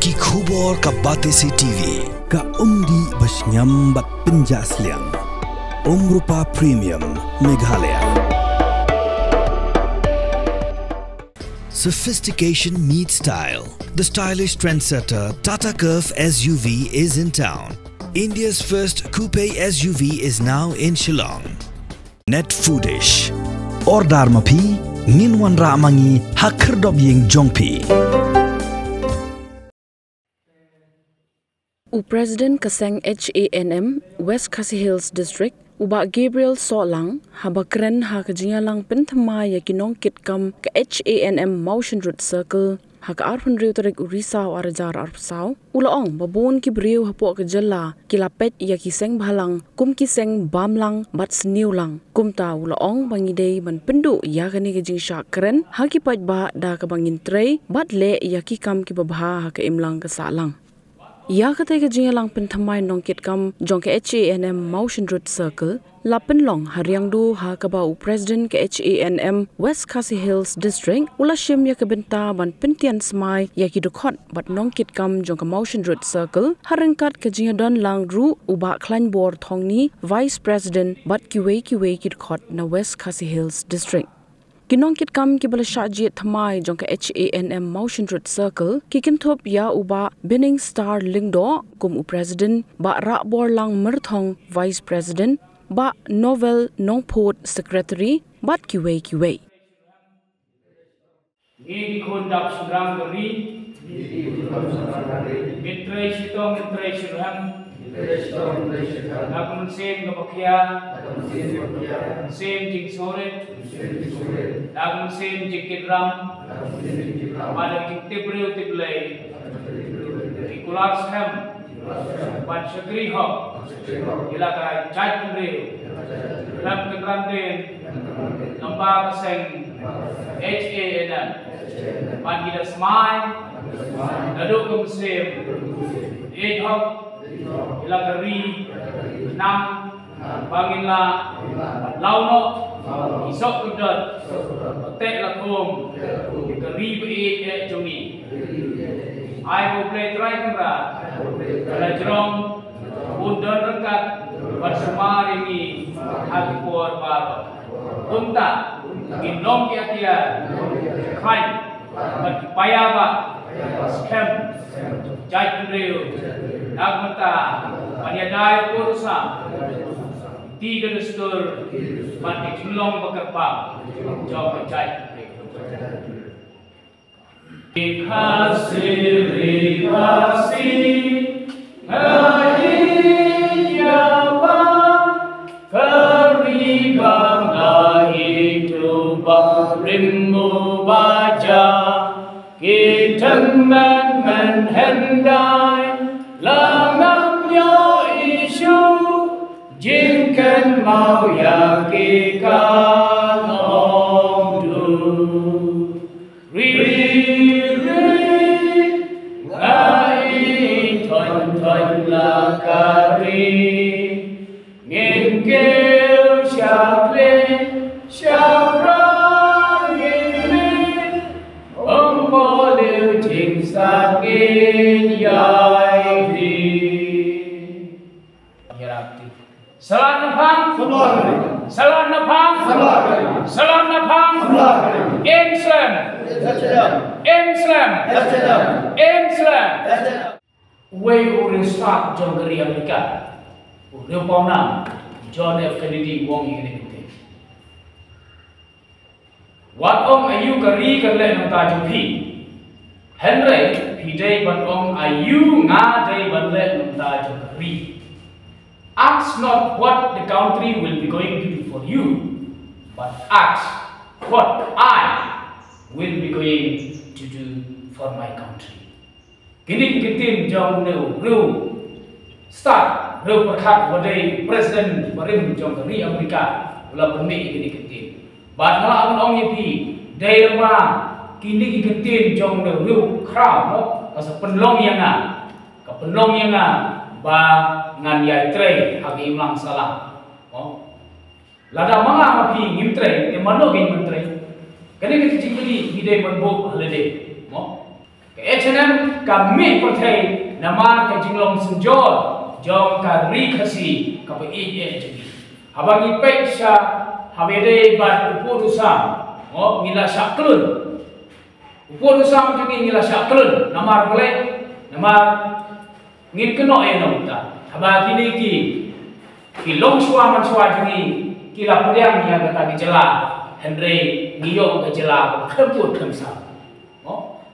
ki khubor ka Batesi TV ka umdi basnyambat penjaslian Umrupa Premium Meghalaya. Sophistication meets style. The stylish trendsetter Tata Curve SUV is in town. India's first coupe SUV is now in Shillong. Net Foodish. Ordar mapi nginwan ramangi hakerdob ying jongpi. President Kaseng HANM West Khasi Hills District Uba Gabriel Solang habakren ha kajingalang penthama yakinong kitkam ka HANM Motion Road Circle ha ka arpun riu tarik urisa arajar arpsaw ulaong babon ki briu hapo ka jalla kilapet yakiseng bhalang kum kiseng bamlang bat sniulang kumta ulaong bangidei man pendu yakani kajing syakren ha ki ba da ka bangin trei bat le yakikam ki babha ha ka imlang ka salang. Ya kata ke jingalang penthamai nongkit kam jong ke HANM Motion Road Circle lapen long hariang du ha kabau President ke HANM West Khasi Hills District ula shim ya ke benta ban pentian smai ya ki dukhot bat nongkit kam jong ke Motion Road Circle harengkat ke jingadon lang ru uba klan bor thongni Vice President bat kiwe ki dukhot na West Khasi Hills District. Kinongkit kam ki bala shajiet thamai jong ka HANM Motion Road Circle ki kinthop ya uba Binning Star Lingdo kum u President ba ra bor lang merthong Vice President ba Novel Nongpot Secretary bat kiwe Ngin kondak sudrang beri Mitre surang Nakun sem kapakia Sem jing sore Nakun sem jing kidram Pada jing tibriu tiblay Ikular skam Pan syakri hok Ilaka caj tibriu Lam kidram din Nampak kaseng HANM Pan kita semai Daduk ke musim hok Ilakari Nam Banginla Launo Isok kudot Tek lakum Ikari beik jongi I will play try kamera Kala jerong Bundan rengkat Bersemar ini Hati kuat baru Unta Ginom kia Kain Bagi payaba Scam Jai Kudreu Nagmata Panyadai Kursa Tiga Dustur Mati Julong Bakerpa Jawab Jai Rikasi Ngahiyapa Keribang Ngahidu Barimu Baja Kiteng Menhendai Langamnya isu Jinkan mau yakikan omdu Riri Ngai ton lakari Ngingkil syakli Syakra ngingli Ompoliu jing sakin yai di Salam napang Salam napang Salam napang Islam Way urin start jong kari Amerika Urin paunang John F. Kennedy wong ingin ikuti Wat om ayu kari kerle nang tajung pi Henry pidai ban om ayu ngadai ban le nang tajung kari Ask not what the country will be going to do for you, but ask what I will be going to do for my country. Kini kitin jong riu start riu perkat wadai President barim jong kari Amerika ula permi kini kitin. Bat malah abang ong yepi dari rumah kini kitin jong riu crowd kasa penlong yang ba ngan yai tre hagi imlang salah lada manga mapi ngim tre e mano gen mentre kene ke cicing beli hidai manbo halade mo ke H&M kami percaya nama ke jinglong senjol jom ka rikasi ka pe jadi habangi peksha habede bat upurusam ngila syaklun upurusam jangi ngila syaklun namar boleh namar ngin keno nota habagi ni ki long suaman suwa jangi kila pediang yang kata gejala Henry ngiyong gejala kemput kemsa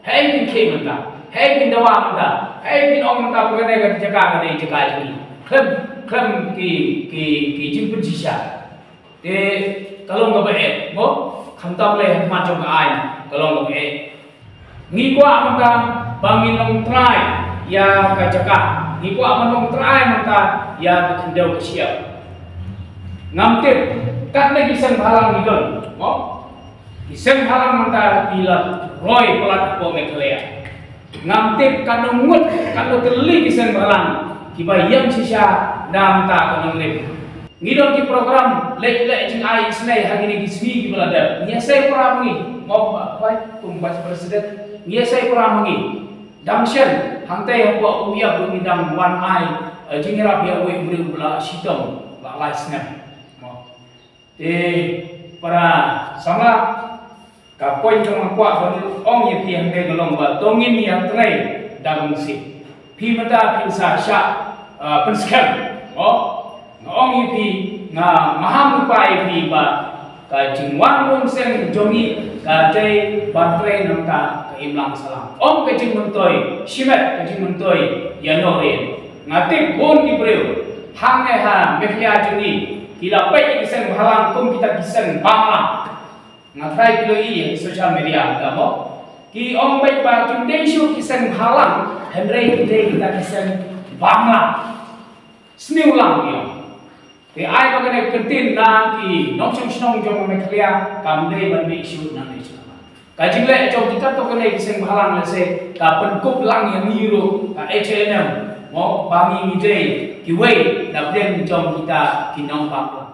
hai bin ke menta hai bin dawa menta hai bin ong menta pagane ga jaga ga jaga ni klem ki jimpun sisa te kalong ga bae mo khamtam le ma jong ai kalong ga bae ngi kwa menta bangin long try ya ka jaga ngi kwa manong try menta ya ka kendau ka siap ngamtip kat lagi sang halang nidon mo iseng halang menta bila roy pelat po meklea ngamtip kanong ngut kanong teli iseng halang kibayang sisa dam ta kanong lep ngidon ki program lek jing ai snai hagini gisni ki belada nya sai pramangi mo pai tumbas presiden nya sai pramangi damshen hangte po umia bumidang wan ai jingira bia we bri bula sitong la lai snap para sama kapoin cuma kuat baru ong ye piang de golong ba tongin yang trai dalam si pi mata pi sa sya penskan ong ye pi nga maham pai pi ba ka jingwan mung seng jomi ka te bantre nam ka imlang salam ong ke jing mentoi shimet ke jing mentoi ya no re ngati bon ki breu hang ne ha meklia juni kila pai kiseng halang kum kita kiseng bangla ngatrai kilo i social media tamo ki ong bai ba kim desu kiseng halang henry kita kiseng bangla sniu lang yo te ai ba kene kentin na ki nong snong jong me klia kam dei ban me isu na me chama ka jingle jong kita to kene kiseng halang le se ka penkup lang yang niru ka H&M mo bangi mi dei ki wei na blem jom kita kinong bangla